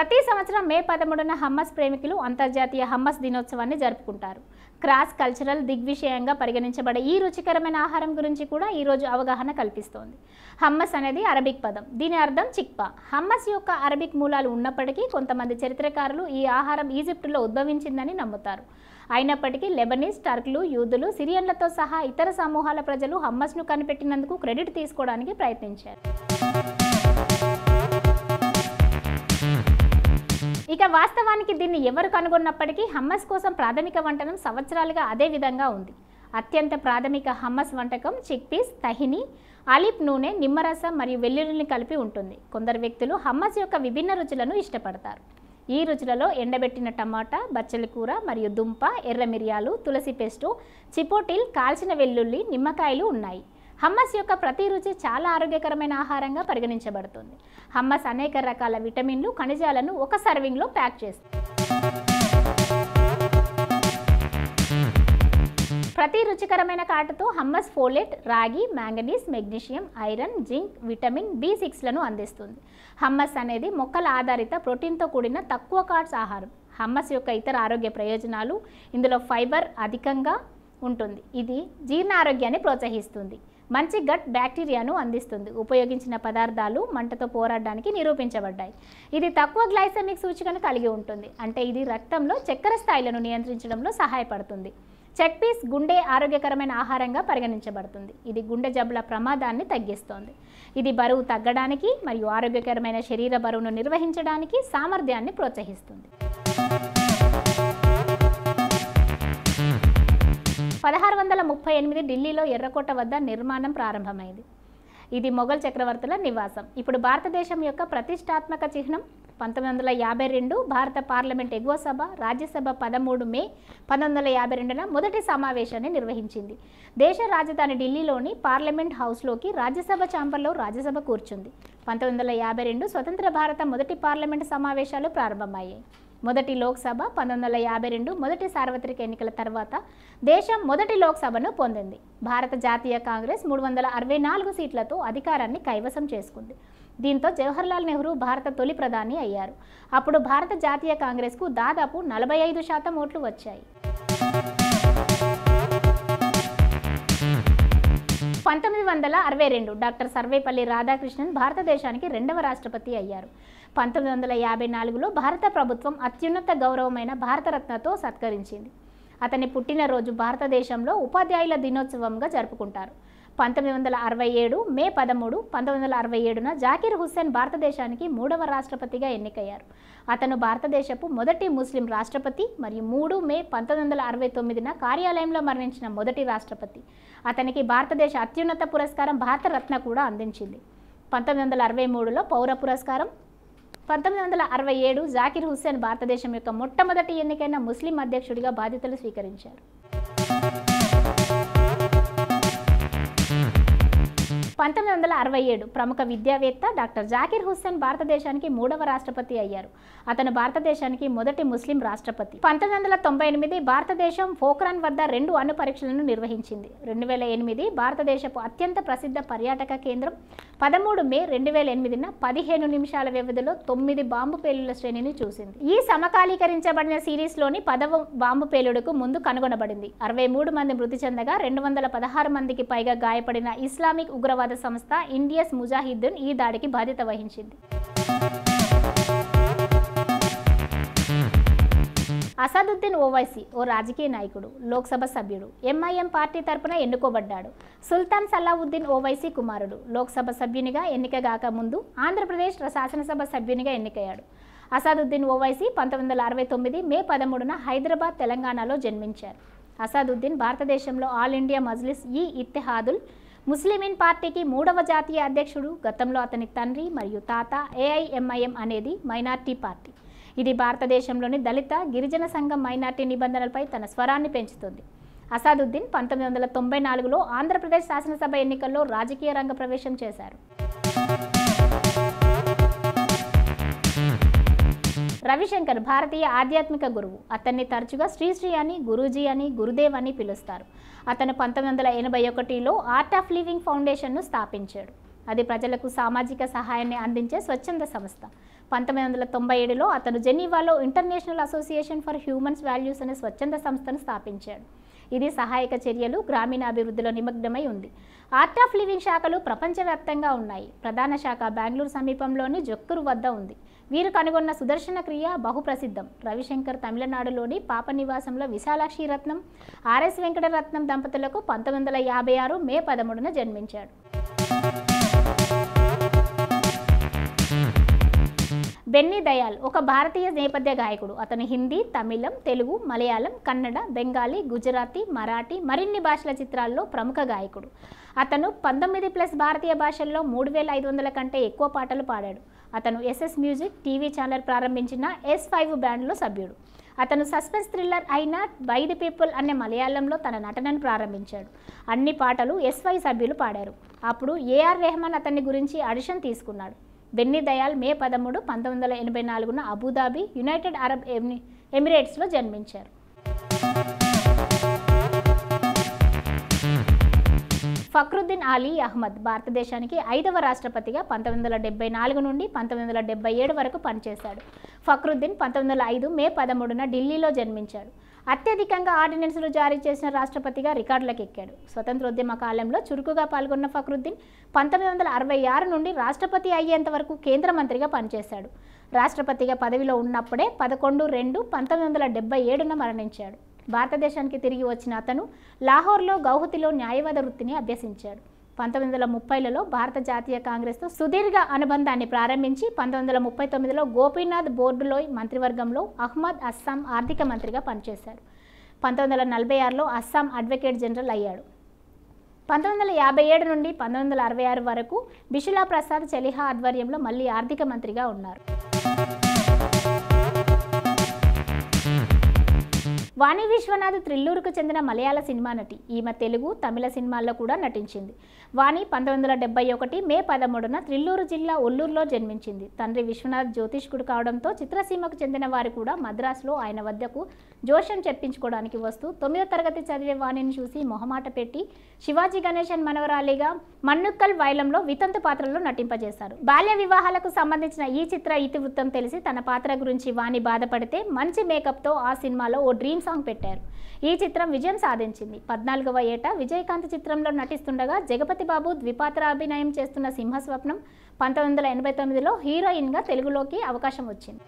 ప్రతి సంవత్సరం మే 13న హమ్మస్ ప్రేమికులు అంతర్జాతీయ హమ్మస్ దినోత్సవాన్ని జరుపుకుంటారు. క్రాస్ కల్చరల్ దిగ్విషయంగా పరిగణించబడే ఈ రుచికరమైన ఆహారం గురించి కూడా ఈ రోజు అవగాహన కల్పిస్తోంది. హమ్మస్ అనేది అరబిక్ పదం. దీని అర్థం చిక్పా. హమ్మస్ యొక్క అరబిక్ మూలాలు ఉన్నప్పటికీ కొంతమంది చరిత్రకారులు ఈ ఆహారం ఈజిప్టులో ఉద్భవించిందని నమ్ముతారు. అయినప్పటికీ లెబనీస్, టర్కులు, యూదులు, సిరియన్లతో సహా ఇతర సమూహాల ప్రజలు హమ్మస్ను కనిపెట్టినందుకు క్రెడిట్ తీసుకోవడానికి ప్రయత్నించారు. ఇక వాస్తవానికి దీన్ని ఎవరు కనుగొన్నప్పటికీ హమ్మస్ కోసం ప్రాథమిక వంటకం సంవత్సరాలుగా అదే విధంగా ఉంది. అత్యంత ప్రాథమిక హమ్మస్ వంటకం చిక్పీస్, తహిని, ఆలివ్ నూనె, నిమ్మరసం మరియు వెల్లుల్లిని కలిపి ఉంటుంది. కొందరు వ్యక్తులు హమ్మస్ యొక్క విభిన్న రుచులను ఇష్టపడతారు. ఈ రుచులలో ఎండబెట్టిన టమాటా, బచ్చలి కూర మరియు దుంప, ఎర్ర మిరియాలు, తులసి పేస్టు, చిపోటిల్, కాల్చిన వెల్లుల్లి, నిమ్మకాయలు ఉన్నాయి. హమ్మస్ యొక్క ప్రతి రుచి చాలా ఆరోగ్యకరమైన ఆహారంగా పరిగణించబడుతుంది. హమ్మస్ అనేక రకాల విటమిన్లు, ఖనిజాలను ఒక సర్వింగ్లో ప్యాక్ చేస్తుంది. ప్రతి రుచికరమైన కాటుతో హమ్మస్ ఫోలేట్, రాగి, manganese, magnesium, iron, zinc, vitamin B6లను అందిస్తుంది. హమ్మస్ అనేది మొక్కల ఆధారిత ప్రోటీన్తో కూడిన తక్కువ కార్బ్స్ ఆహారం. హమ్మస్ యొక్క ఇతర ఆరోగ్య ప్రయోజనాలు: ఇందులో ఫైబర్ అధికంగా ఉంటుంది, ఇది జీర్ణ ఆరోగ్యాన్ని ప్రోత్సహిస్తుంది, మంచి గట్ బ్యాక్టీరియాను అందిస్తుంది, ఉపయోగించిన పదార్థాలు మంటతో పోరాడడానికి నిరూపించబడ్డాయి, ఇది తక్కువ గ్లైసెమిక్ సూచికను కలిగి ఉంటుంది, అంటే ఇది రక్తంలో చక్కెర స్థాయిలను నియంత్రించడంలో సహాయపడుతుంది. చిక్పీస్ గుండె ఆరోగ్యకరమైన ఆహారంగా పరిగణించబడుతుంది, ఇది గుండె జబ్బుల ప్రమాదాన్ని తగ్గిస్తుంది, ఇది బరువు తగ్గడానికి మరియు ఆరోగ్యకరమైన శరీర బరువును నిర్వహించడానికి సామర్థ్యాన్ని ప్రోత్సహిస్తుంది. 1638 ఢిల్లీలో ఎర్రకోట వద్ద నిర్మాణం ప్రారంభమైంది. ఇది మొఘల్ చక్రవర్తుల నివాసం. ఇప్పుడు భారతదేశం యొక్క ప్రతిష్టాత్మక చిహ్నం. 1952 భారత పార్లమెంట్ ఎగువ సభ, రాజ్యసభ 13 మే 1952న మొదటి సమావేశాన్ని నిర్వహించింది. దేశ రాజధాని ఢిల్లీలోని పార్లమెంట్ హౌస్లోకి రాజ్యసభ ఛాంబర్లో రాజ్యసభ కూర్చుంది. 1952 స్వతంత్ర భారత మొదటి పార్లమెంటు సమావేశాలు ప్రారంభమయ్యాయి. మొదటి లోక్సభ 1952 మొదటి సార్వత్రిక ఎన్నికల తర్వాత దేశం మొదటి లోక్సభను పొందింది. భారత జాతీయ కాంగ్రెస్ 364 సీట్లతో అధికారాన్ని కైవసం చేసుకుంది. దీంతో జవహర్లాల్ నెహ్రూ భారత తొలి ప్రధాని అయ్యారు. అప్పుడు భారత జాతీయ కాంగ్రెస్కు దాదాపు 45% ఓట్లు వచ్చాయి. 1962 డాక్టర్ సర్వేపల్లి రాధాకృష్ణన్ భారతదేశానికి రెండవ రాష్ట్రపతి అయ్యారు. 1954లో భారత ప్రభుత్వం అత్యున్నత గౌరవమైన భారతరత్నతో సత్కరించింది. అతని పుట్టినరోజు భారతదేశంలో ఉపాధ్యాయుల దినోత్సవంగా జరుపుకుంటారు. 1967 మే 13, 1967న జాకిర్ హుస్సేన్ భారతదేశానికి 3వ రాష్ట్రపతిగా ఎన్నికయ్యారు. అతను భారతదేశపు మొదటి ముస్లిం రాష్ట్రపతి మరియు 3 మే 1969న కార్యాలయంలో మరణించిన మొదటి రాష్ట్రపతి. అతనికి భారతదేశ అత్యున్నత పురస్కారం భారతరత్న కూడా అందించింది. 1963లో పౌర పురస్కారం. 1967 జాకిర్ హుస్సేన్ భారతదేశం యొక్క మొట్టమొదటి ఎన్నికైన ముస్లిం అధ్యక్షుడిగా బాధ్యతలు స్వీకరించారు. 1967 ప్రముఖ విద్యావేత్త డాక్టర్ జాకిర్ హుస్సేన్ భారతదేశానికి 3వ రాష్ట్రపతి అయ్యారు. అతను భారతదేశానికి మొదటి ముస్లిం రాష్ట్రపతి. 1998 భారతదేశం పోఖ్రాన్ వద్ద 2 అణు పరీక్షలను నిర్వహించింది. 2008 భారతదేశపు అత్యంత ప్రసిద్ధ పర్యాటక కేంద్రం 13 మే 2008న 15 నిమిషాల వ్యవధిలో 9 బాంబు పేలుళ్ల శ్రేణిని చూసింది. ఈ సమకాలీకరించబడిన సిరీస్లోని 10వ బాంబు పేలుడుకు ముందు కనుగొనబడింది. 63 మంది మృతి చెందగా 216 మందికి పైగా గాయపడిన ఇస్లామిక్ ఉగ్రవాద సంస్థ ఇండియస్ ముజాహిద్దీన్ ఈ దాడికి బాధ్యత వహించింది. అసదుద్దీన్ ఓవైసీ ఓ రాజకీయ నాయకుడు, లోక్సభ సభ్యుడు, ఎంఐఎం పార్టీ తరపున ఎన్నుకోబడ్డాడు. సుల్తాన్ సలావుద్దీన్ ఓవైసీ కుమారుడు. లోక్సభ సభ్యునిగా ఎన్నికగాక ముందు ఆంధ్రప్రదేశ్ శాసనసభ సభ్యునిగా ఎన్నికయ్యాడు. అసదుద్దీన్ ఓవైసీ 1969 మే 13న హైదరాబాద్, తెలంగాణలో జన్మించారు. అసదుద్దీన్ భారతదేశంలో ఆల్ ఇండియా మజ్లిస్ ఈ ఇత్తెహాదుల్ ముస్లిమీన్ పార్టీకి 3వ జాతీయ అధ్యక్షుడు. గతంలో అతని తండ్రి మరియు తాత. ఏఐఎంఐఎం అనేది మైనార్టీ పార్టీ. ఇది భారతదేశంలోని దళిత, గిరిజన సంఘం మైనార్టీ నిబంధనలపై తన స్వరాన్ని పెంచుతుంది. అసదుద్దీన్ 1994లో ఆంధ్రప్రదేశ్ శాసనసభ ఎన్నికల్లో రాజకీయ రంగ ప్రవేశం చేశారు. రవిశంకర్ భారతీయ ఆధ్యాత్మిక గురువు. అతన్ని తరచుగా శ్రీశ్రీ అని, గురూజీ అని, గురుదేవ్ అని పిలుస్తారు. అతను 1981లో ఆర్ట్ ఆఫ్ లివింగ్ ఫౌండేషన్ను స్థాపించాడు. అది ప్రజలకు సామాజిక సహాయాన్ని అందించే స్వచ్ఛంద సంస్థ. 1997లో అతను జెనీవాలో international association for humans values అనే స్వచ్ఛంద సంస్థను స్థాపించాడు. ఇది సహాయక చర్యలు, గ్రామీణ అభివృద్ధిలో నిమగ్నమై ఉంది. ఆర్ట్ ఆఫ్ లివింగ్ శాఖలు ప్రపంచవ్యాప్తంగా ఉన్నాయి. ప్రధాన శాఖ బెంగళూరు సమీపంలోని జొక్కూరు వద్ద ఉంది. వీరు కనుగొన్న సుదర్శన క్రియ బహుప్రసిద్ధం. రవిశంకర్ తమిళనాడులోని పాప నివాసంలో విశాలాక్షి రత్నం, ఆర్ఎస్ వెంకటరత్నం దంపతులకు 1956 మే 13న జన్మించాడు. బెన్నీ దయాల్ ఒక భారతీయ నేపథ్య గాయకుడు. అతను హిందీ, తమిళం, తెలుగు, మలయాళం, కన్నడ, బెంగాలీ, గుజరాతీ, మరాఠీ మరిన్ని భాషల చిత్రాల్లో ప్రముఖ గాయకుడు. అతను 19+ భారతీయ భాషల్లో 3500 కంటే ఎక్కువ పాటలు పాడాడు. అతను ఎస్ఎస్ మ్యూజిక్ టీవీ ఛానల్ ప్రారంభించిన S5 బ్యాండ్లో సభ్యుడు. అతను సస్పెన్స్ థ్రిల్లర్ అయిన బై ది పీపుల్ అనే మలయాళంలో తన నటనను ప్రారంభించాడు. అన్ని పాటలు S5 సభ్యులు పాడారు. అప్పుడు ఏఆర్ రెహమాన్ అతన్ని గురించి ఆడిషన్ తీసుకున్నాడు. బెన్నీ దయాల్ మే 13, 1984న అబుదాబి, యునైటెడ్ అరబ్ ఎమిరేట్స్లో జన్మించారు. ఫక్రుద్దీన్ అలీ అహ్మద్ భారతదేశానికి 5వ రాష్ట్రపతిగా 1974 నుండి 1977 వరకు పనిచేశాడు. ఫక్రుద్దీన్ 1905 మే 13న ఢిల్లీలో జన్మించాడు. అత్యధికంగా ఆర్డినెన్సులు జారీ చేసిన రాష్ట్రపతిగా రికార్డులకు ఎక్కాడు. స్వతంత్రోద్యమ కాలంలో చురుకుగా పాల్గొన్న ఫక్రుద్దీన్ 1966 నుండి రాష్ట్రపతి అయ్యేంత వరకు కేంద్ర మంత్రిగా పనిచేశాడు. రాష్ట్రపతిగా పదవిలో ఉన్నప్పుడే 11/2/1977న మరణించాడు. భారతదేశానికి తిరిగి వచ్చిన అతను లాహోర్లో గౌహతిలో న్యాయవాద వృత్తిని అభ్యసించాడు. 1930లలో భారత జాతీయ కాంగ్రెస్తో సుదీర్ఘ అనుబంధాన్ని ప్రారంభించి 1939లో గోపీనాథ్ బోర్డులోయ్ మంత్రివర్గంలో అహ్మద్ అస్సాం ఆర్థిక మంత్రిగా పనిచేశాడు. 1946లో అస్సాం అడ్వకేట్ జనరల్ అయ్యాడు. 1957 నుండి 1966 వరకు బిషులా ప్రసాద్ చలిహా ఆధ్వర్యంలో మళ్ళీ ఆర్థిక మంత్రిగా ఉన్నారు. వాణి విశ్వనాథ్ త్రిల్లూరుకు చెందిన మలయాళ సినిమా నటి. ఈమె తెలుగు, తమిళ సినిమాల్లో కూడా నటించింది. వాణి 1971 మే 13న త్రిల్లూరు జిల్లా ఒల్లూరులో జన్మించింది. తండ్రి విశ్వనాథ్ జ్యోతిష్కుడు కావడంతో చిత్రసీమకు చెందిన వారు కూడా మద్రాసులో ఆయన వద్దకు జోష్యం చెప్పించుకోవడానికి వస్తూ 9వ తరగతి చదివే వాణిని చూసి మొహమాట పెట్టి శివాజీ గణేశన్ మనవరాలిగా మన్నుక్కల్ వైలంలో వితంతు పాత్రలో నటింపజేశారు. బాల్య వివాహాలకు సంబంధించిన ఈ చిత్ర ఇతివృత్తం తెలిసి తన పాత్ర గురించి వాణి బాధపడితే మంచి మేకప్తో ఆ సినిమాలో ఓ డ్రీమ్ సాంగ్ పెట్టారు. ఈ చిత్రం విజయం సాధించింది. 14వ ఏట విజయకాంత్ చిత్రంలో నటిస్తుండగా జగపతి బాబు ద్విపాత్ర అభినయం చేస్తున్న సింహస్వప్నం 1989లో హీరోయిన్గా తెలుగులోకి అవకాశం వచ్చింది.